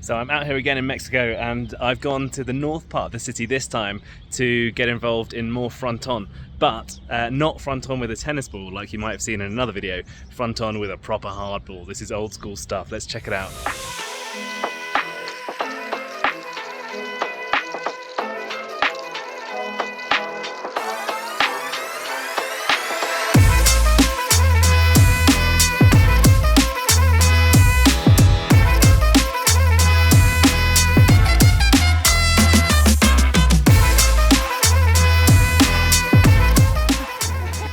So I'm out here again in Mexico, and I've gone to the north part of the city this time to get involved in more Fronton, but not Fronton with a tennis ball like you might have seen in another video. Fronton with a proper hard ball. This is old school stuff. Let's check it out.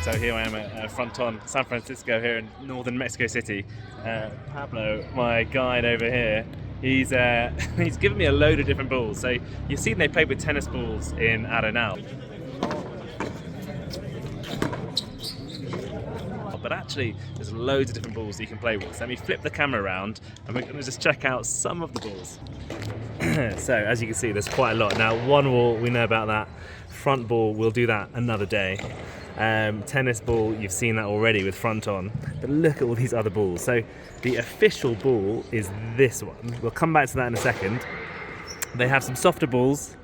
So here I am at Fronton, San Francisco, here in northern Mexico City. Pablo, my guide over here, he's given me a load of different balls. So you've seen they played with tennis balls in Arenal. But actually, there's loads of different balls that you can play with. So let me flip the camera around and we're going to just check out some of the balls. So as you can see, there's quite a lot. Now, one wall, we know about that. Front ball, we'll do that another day. Tennis ball, you've seen that already with Fronton, but look at all these other balls. So the official ball is this one. We'll come back to that in a second. They have some softer balls.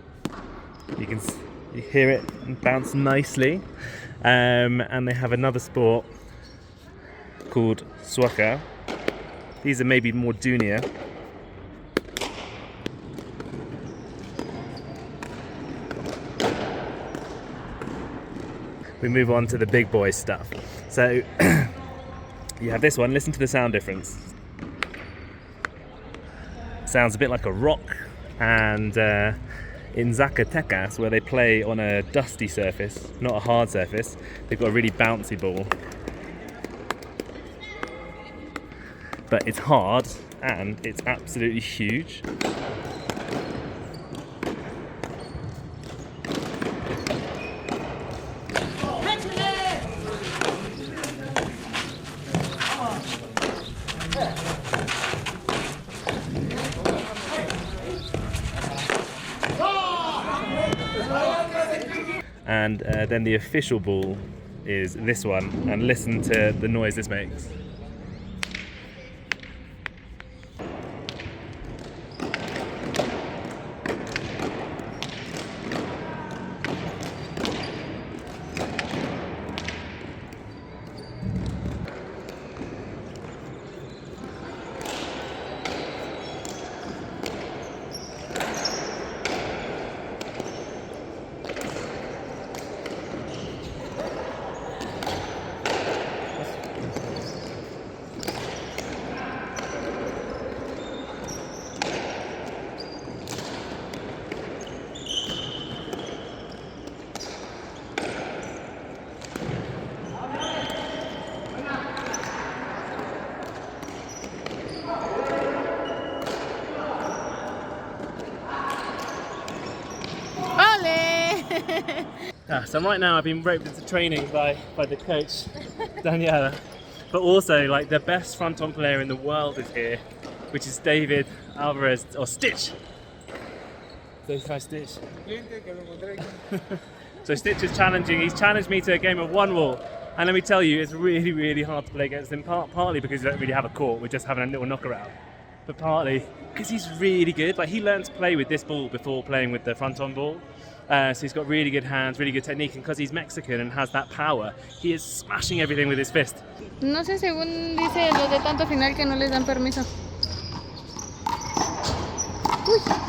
You hear it bounce nicely. And they have another sport called soccer. These are maybe more junior. We move on to the big boy stuff. So you have this one, listen to the sound difference. Sounds a bit like a rock. And in Zacatecas, where they play on a dusty surface, not a hard surface, they've got a really bouncy ball. But it's hard and it's absolutely huge. And then the official ball is this one, and listen to the noise this makes. So right now I've been roped into training by the coach, Daniela. But also, like, the best Fronton player in the world is here, which is David Alvarez, or Stitch. So try Stitch. So Stitch is challenging. He's challenged me to a game of one wall. And let me tell you, it's really, really hard to play against him. Partly because we don't really have a court, we're just having a little knock around. But partly because he's really good. Like, he learned to play with this ball before playing with the Fronton ball. So he's got really good hands, really good technique, and because he's Mexican and has that power, he is smashing everything with his fist. No sé, según dice los de tanto final que no les dan permiso. Uy.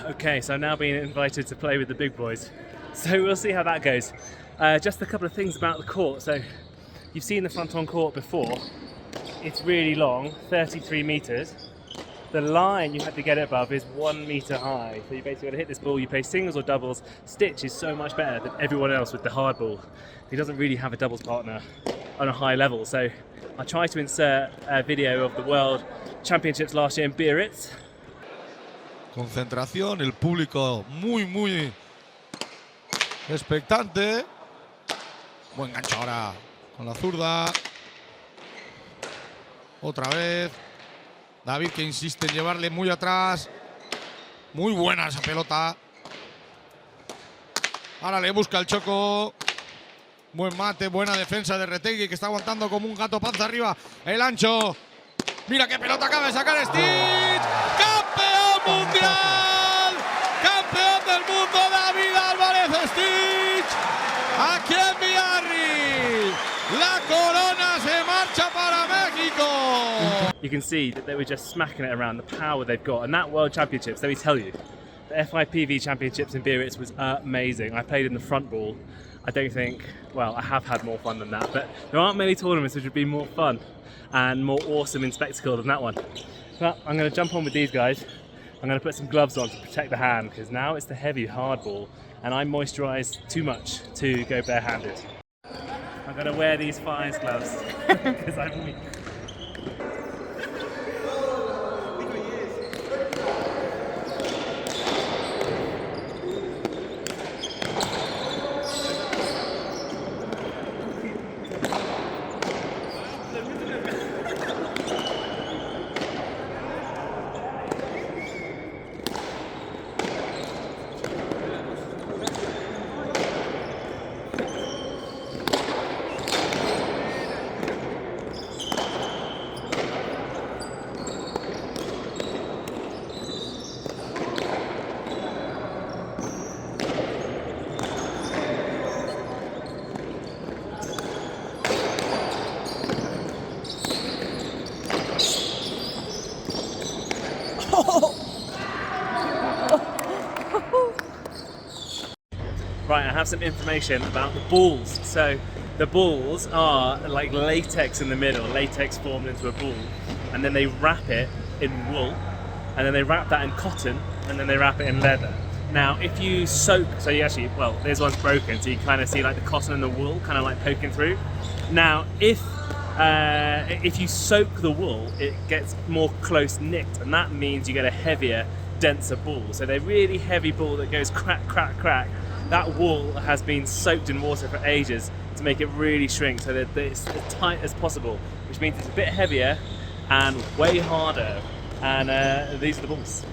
Okay, so I'm now being invited to play with the big boys. So we'll see how that goes. Just a couple of things about the court. So you've seen the Fronton court before. It's really long, 33 meters. The line you have to get it above is 1 meter high. So you basically got to hit this ball, you play singles or doubles. Stitch is so much better than everyone else with the hard ball. He doesn't really have a doubles partner on a high level. So I tried to insert a video of the World Championships last year in Biarritz. Concentración, el público muy expectante. Buen gancho ahora con la zurda. Otra vez. David que insiste en llevarle muy atrás. Muy buena esa pelota. Ahora le busca el Choco. Buen mate, buena defensa de Retegui que está aguantando como un gato panza arriba. El ancho. Mira qué pelota acaba de sacar STICH. ¡Campeón mundial! ¡Campeón del mundo David Alvarez STICH! Aquí en Villarri. La corona se marcha para México. You can see that they were just smacking it around, the power they've got. And that World Championships, let me tell you, the FIPV Championships in Biarritz was amazing. I played in the front ball. I don't think, well, I have had more fun than that, but there aren't many tournaments which would be more fun and more awesome in spectacle than that one. But I'm going to jump on with these guys. I'm going to put some gloves on to protect the hand because now it's the heavy hard ball and I moisturise too much to go barehanded. I'm going to wear these fires gloves because I'm weak. Right, I have some information about the balls. So the balls are like latex in the middle, latex formed into a ball, and then they wrap it in wool, and then they wrap that in cotton, and then they wrap it in leather. Now, if you soak, so you actually, well, this one's broken, so you kind of see like the cotton and the wool kind of like poking through. Now, if you soak the wool, it gets more close knit, and that means you get a heavier, denser ball. So they're really heavy ball that goes crack, crack, crack. That wool has been soaked in water for ages to make it really shrink so that it's as tight as possible, which means it's a bit heavier and way harder. And these are the balls.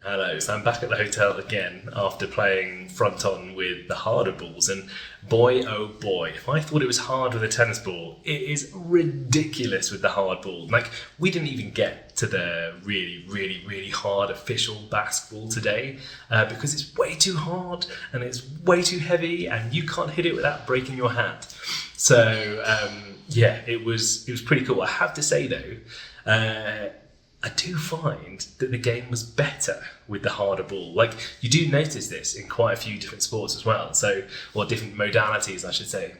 Hello, so I'm back at the hotel again after playing Fronton with the harder balls, and boy oh boy, if I thought it was hard with a tennis ball, it is ridiculous with the hard ball. Like, we didn't even get to the really hard official basketball today because it's way too hard and it's way too heavy and you can't hit it without breaking your hand. So yeah, it was pretty cool. I have to say though, I do find that the game was better with the harder ball. Like, you do notice this in quite a few different sports as well, or different modalities, I should say.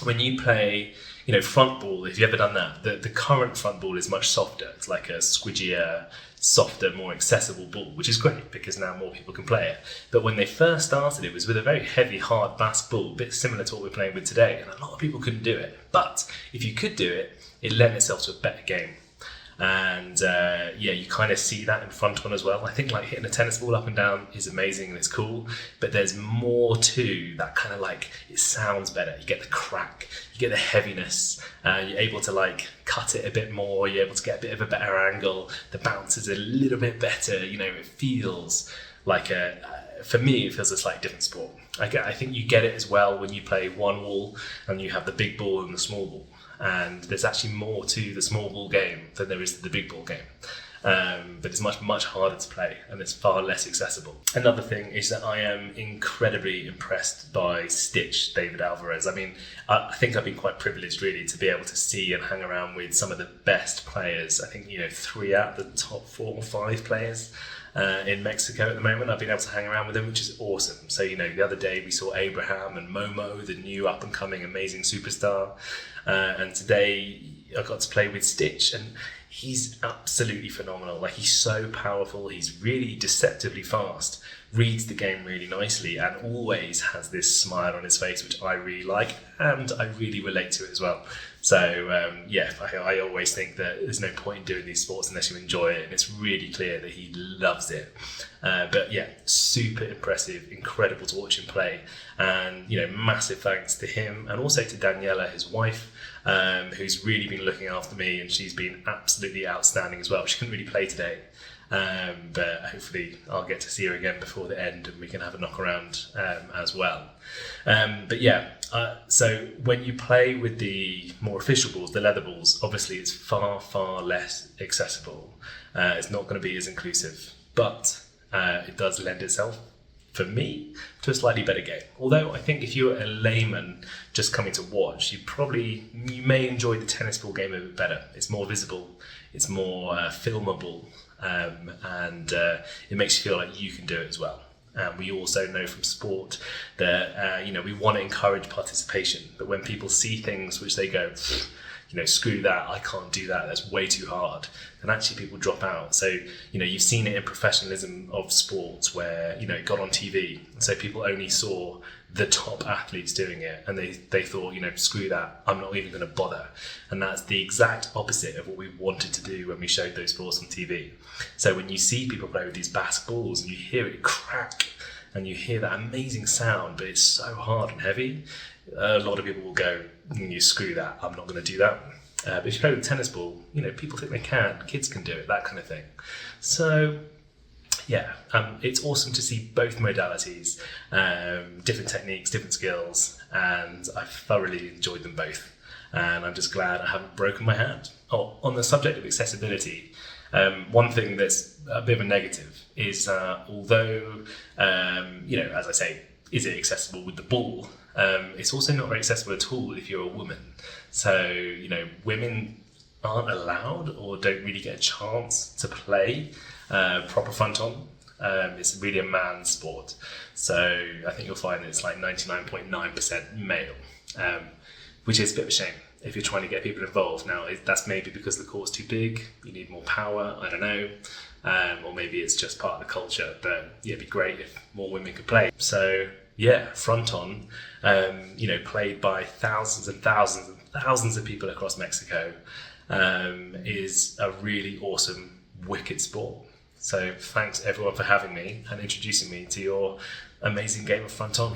When you play, front ball, if you've ever done that, the current front ball is much softer. It's like a squidgier, softer, more accessible ball, which is great because now more people can play it. But when they first started, it was with a very heavy, hard basketball, a bit similar to what we're playing with today, and a lot of people couldn't do it. But if you could do it, it lent itself to a better game. And yeah, you kind of see that in Fronton as well. I think like hitting a tennis ball up and down is amazing and it's cool, but there's more to that kind of like, it sounds better. You get the crack, you get the heaviness, you're able to like cut it a bit more, you're able to get a bit of a better angle, the bounce is a little bit better, it feels like for me, it feels a slightly different sport. I think you get it as well when you play one wall and you have the big ball and the small ball. And there's actually more to the small ball game than there is to the big ball game. But it's much harder to play and it's far less accessible. Another thing is that I am incredibly impressed by STICH, David Alvarez. I mean, I think I've been quite privileged really to be able to see and hang around with some of the best players. I think, 3 out of the top 4 or 5 players in Mexico at the moment. I've been able to hang around with them, which is awesome. So, the other day we saw Abraham and Momo, the new up and coming amazing superstar. And today I got to play with STICH, and he's absolutely phenomenal. Like, he's so powerful, he's really deceptively fast, reads the game really nicely, and always has this smile on his face, which I really like, and I really relate to it as well. So yeah, I always think that there's no point in doing these sports unless you enjoy it, and it's really clear that he loves it. But yeah, super impressive, incredible to watch him play, and massive thanks to him and also to Daniela, his wife, who's really been looking after me, and she's been absolutely outstanding as well. She couldn't really play today, but hopefully I'll get to see her again before the end and we can have a knock around as well. But yeah, so when you play with the more official balls, the leather balls, obviously it's far less accessible. It's not going to be as inclusive, but it does lend itself, for me, to a slightly better game. Although I think if you're a layman just coming to watch, you may enjoy the tennis ball game a bit better. It's more visible, it's more filmable, and it makes you feel like you can do it as well. We also know from sport that we want to encourage participation, but when people see things which they go, screw that, I can't do that, that's way too hard, then actually people drop out. So you've seen it in professionalism of sports where it got on TV, and so people only saw the top athletes doing it, and they thought, screw that, I'm not even going to bother. And that's the exact opposite of what we wanted to do when we showed those sports on TV. So when you see people play with these basketballs and you hear it crack and you hear that amazing sound, but it's so hard and heavy, a lot of people will go, you screw that, I'm not going to do that. But if you play with a tennis ball, people think they can, kids can do it, that kind of thing. So yeah, it's awesome to see both modalities, different techniques, different skills, and I've thoroughly enjoyed them both. And I'm just glad I haven't broken my hand. Oh, on the subject of accessibility, one thing that's a bit of a negative is although, as I say, is it accessible with the ball? It's also not very accessible at all if you're a woman. So, women aren't allowed or don't really get a chance to play proper Fronton. It's really a man's sport. So I think you'll find that it's like 99.9% male, which is a bit of a shame if you're trying to get people involved. Now, that's maybe because the court's too big, you need more power, I don't know. Or maybe it's just part of the culture, but yeah, it'd be great if more women could play. So yeah, Fronton, played by thousands and thousands and thousands of people across Mexico, is a really awesome, wicked sport. So thanks everyone for having me and introducing me to your amazing game of Fronton.